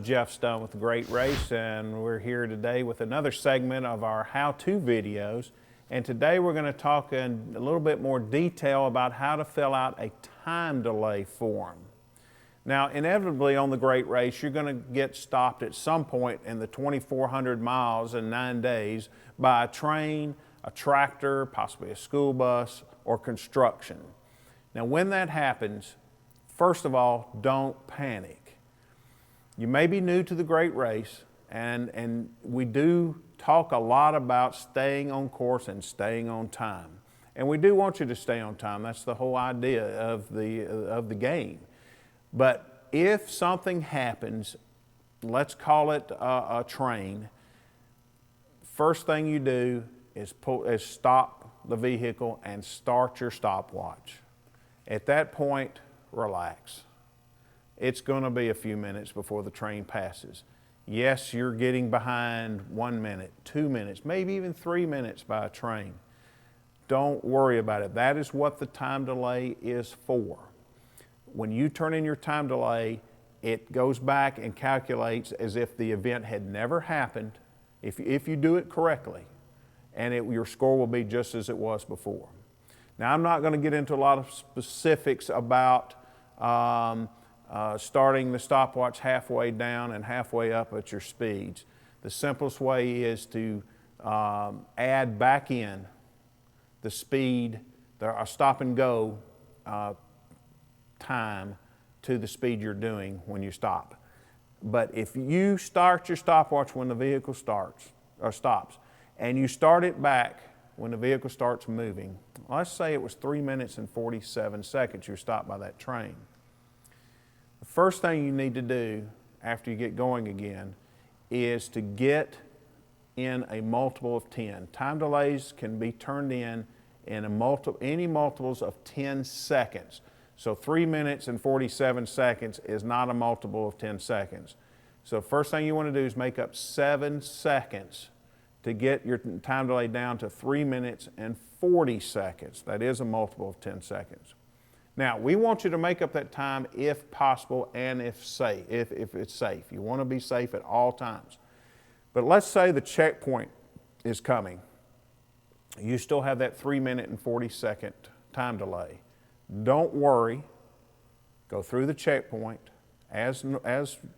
Jeff Stone with The Great Race, and we're here today with another segment of our how-to videos. And today we're going to talk in a little bit more detail about how to fill out a time delay form. Now, inevitably on The Great Race, you're going to get stopped at some point in the 2,400 miles in 9 days by a train, a tractor, possibly a school bus, or construction. Now, when that happens, first of all, don't panic. You may be new to The Great Race, and we do talk a lot about staying on course and staying on time. And we do want you to stay on time. That's the whole idea of the game. But if something happens, let's call it a train, first thing you do is stop the vehicle and start your stopwatch. At that point, relax. It's going to be a few minutes before the train passes. Yes, you're getting behind 1 minute, 2 minutes, maybe even 3 minutes by a train. Don't worry about it. That is what the time delay is for. When you turn in your time delay, it goes back and calculates as if the event had never happened, if you do it correctly, and your score will be just as it was before. Now, I'm not going to get into a lot of specifics about starting the stopwatch halfway down and halfway up at your speeds. The simplest way is to add back in the speed, a stop and go time to the speed you're doing when you stop. But if you start your stopwatch when the vehicle stops, and you start it back when the vehicle starts moving, let's say it was 3 minutes and 47 seconds you're stopped by that train. The first thing you need to do after you get going again is to get in a multiple of 10. Time delays can be turned in any multiples of 10 seconds. So 3 minutes and 47 seconds is not a multiple of 10 seconds. So first thing you want to do is make up 7 seconds to get your time delay down to 3 minutes and 40 seconds. That is a multiple of 10 seconds. Now, we want you to make up that time if possible and if it's safe. You want to be safe at all times. But let's say the checkpoint is coming. You still have that 3 minute and 40 second time delay. Don't worry. Go through the checkpoint as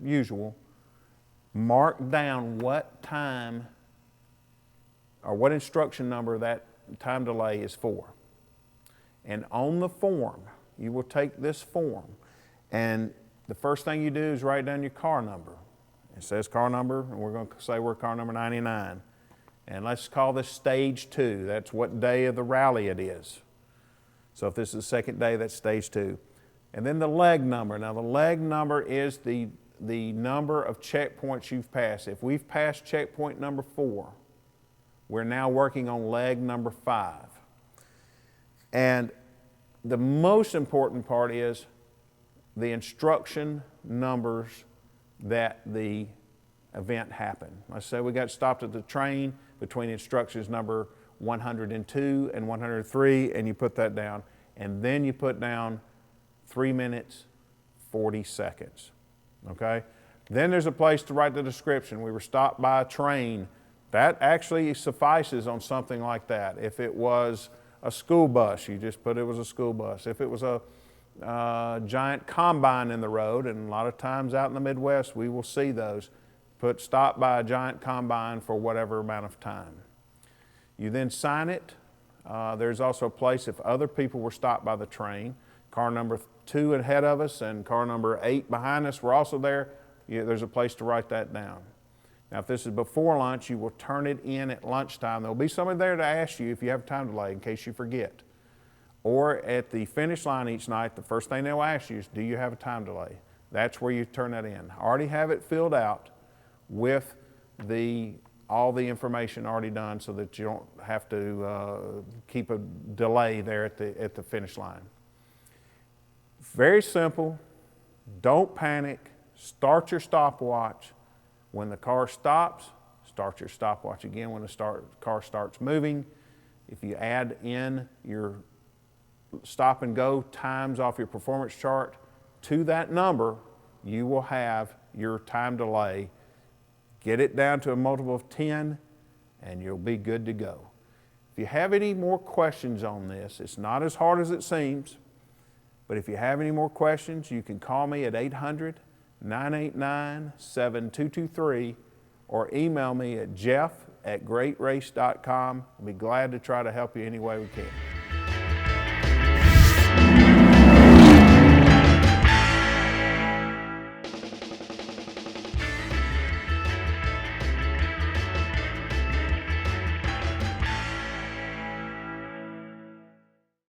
usual. Mark down what time or what instruction number that time delay is for. And on the form, you will take this form, and the first thing you do is write down your car number. It says car number, and we're going to say we're car number 99. And let's call this stage 2. That's what day of the rally it is. So if this is the second day, that's stage 2. And then the leg number. Now the leg number is the number of checkpoints you've passed. If we've passed checkpoint number 4, we're now working on leg number 5. And the most important part is the instruction numbers that the event happened. Let's say we got stopped at the train between instructions number 102 and 103, and you put that down. And then you put down 3 minutes, 40 seconds, okay? Then there's a place to write the description. We were stopped by a train. That actually suffices on something like that. If it was a school bus, you just put it was a school bus. If it was a giant combine in the road, and a lot of times out in the Midwest we will see those, put stopped by a giant combine for whatever amount of time. You then sign it. There's also a place if other people were stopped by the train, car number 2 ahead of us and car number 8 behind us were also there, there's a place to write that down. Now, if this is before lunch, you will turn it in at lunchtime. There'll be somebody there to ask you if you have a time delay in case you forget. Or at the finish line each night, the first thing they'll ask you is, do you have a time delay? That's where you turn that in. Already have it filled out with all the information already done so that you don't have to keep a delay there at the finish line. Very simple. Don't panic. Start your stopwatch. When the car stops, start your stopwatch again when the car starts moving. If you add in your stop and go times off your performance chart to that number, you will have your time delay. Get it down to a multiple of 10 and you'll be good to go. If you have any more questions on this, it's not as hard as it seems, but if you have any more questions, you can call me at 800-989-7223 or email me at jeff@greatrace.com. I'll be glad to try to help you any way we can.